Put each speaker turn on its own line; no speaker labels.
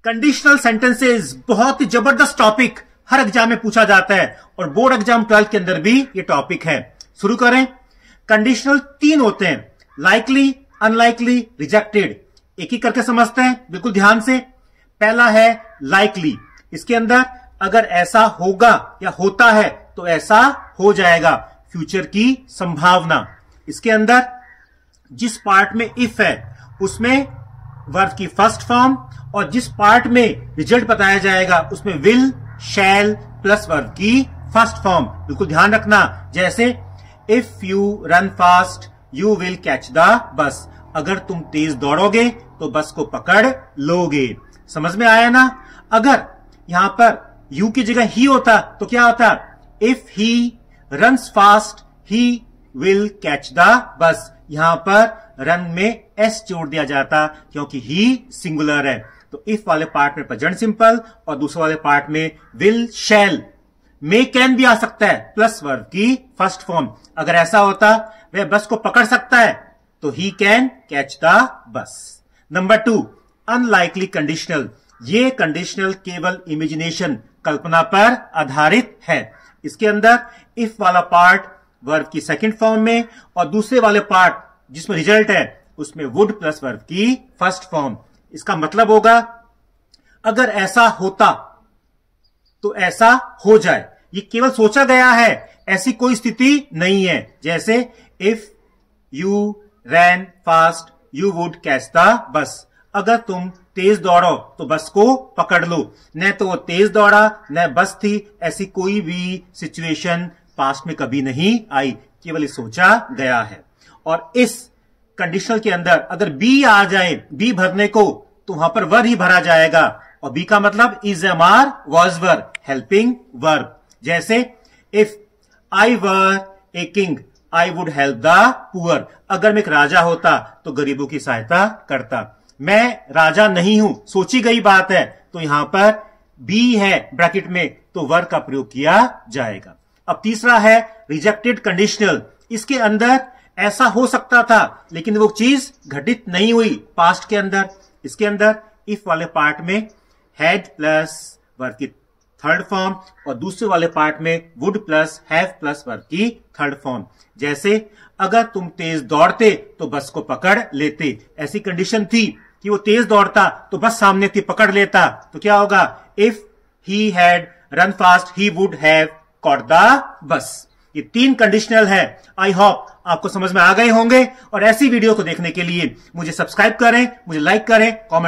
Conditional sentences बहुत ही जबरदस्त topic हर exam में पूछा जाता है और बोर्ड एग्जाम 12th के अंदर भी ये टॉपिक है। शुरू करें। कंडीशनल 3 होते हैं, लाइकली, अनलाइकली, रिजेक्टेड। एक ही करके समझते हैं, बिल्कुल ध्यान से। पहला है लाइकली। इसके अंदर अगर ऐसा होगा या होता है तो ऐसा हो जाएगा, फ्यूचर की संभावना। इसके अंदर जिस पार्ट में इफ है उसमें वर्ब की फर्स्ट फॉर्म और जिस पार्ट में रिजल्ट बताया जाएगा उसमें विल, शैल प्लस वर्ब की फर्स्ट फॉर्म। बिल्कुल ध्यान रखना, जैसे if you run fast you will catch the bus. अगर तुम तेज दौड़ोगे तो बस को पकड़ लोगे। समझ में आया ना। अगर यहां पर यू की जगह ही होता तो क्या होता, if he runs fast he will catch the बस। यहां पर रन में एस जोड़ दिया जाता क्योंकि ही सिंगुलर है। तो इफ वाले पार्ट में प्रेजेंट सिंपल और दूसरे वाले पार्ट में विल, शैल, मे, कैन भी आ सकता है प्लस वर्ब की फर्स्ट फॉर्म। अगर ऐसा होता वह बस को पकड़ सकता है तो ही कैन कैच द बस। Number 2, unlikely conditional. ये कंडीशनल केवल इमेजिनेशन, कल्पना पर आधारित है। इसके अंदर इफ वाला पार्ट वर्ब की सेकंड फॉर्म में और दूसरे वाले पार्ट जिसमें रिजल्ट है उसमें वुड प्लस वर्ब की फर्स्ट फॉर्म। इसका मतलब होगा अगर ऐसा होता तो ऐसा हो जाए। ये केवल सोचा गया है, ऐसी कोई स्थिति नहीं है। जैसे if you ran fast you would catch the bus. अगर तुम तेज दौड़ो तो बस को पकड़ लो। न तो वो तेज दौड़ा न बस थी, ऐसी कोई भी सिचुएशन पास्ट में कभी नहीं आई, केवल ये सोचा गया है। और इस कंडीशनल के अंदर अगर बी आ जाए, बी भरने को, तो वहां पर वर ही भरा जाएगा। और बी का मतलब is, am, are, was were, helping verb. जैसे if I were a king I would help the poor. अगर मैं एक राजा होता तो गरीबों की सहायता करता। मैं राजा नहीं हूं, सोची गई बात है, तो यहां पर बी है ब्रैकेट में, तो वर का प्रयोग किया जाएगा। अब तीसरा है रिजेक्टेड कंडीशनल। इसके अंदर ऐसा हो सकता था लेकिन वो चीज घटित नहीं हुई पास्ट के अंदर। इसके अंदर इफ वाले पार्ट में हैड प्लस वर्ब की थर्ड फॉर्म और दूसरे वाले पार्ट में would plus have plus verb की थर्ड फॉर्म। जैसे अगर तुम तेज दौड़ते तो बस को पकड़ लेते। ऐसी कंडीशन थी कि वो तेज दौड़ता तो बस सामने थी, पकड़ लेता, तो क्या होगा, if he had run fast he would have caught the bus. ये 3 कंडीशनल है। आई होप आपको समझ में आ गए होंगे और ऐसी वीडियो को देखने के लिए मुझे सब्सक्राइब करें, मुझे लाइक करें, कमेंट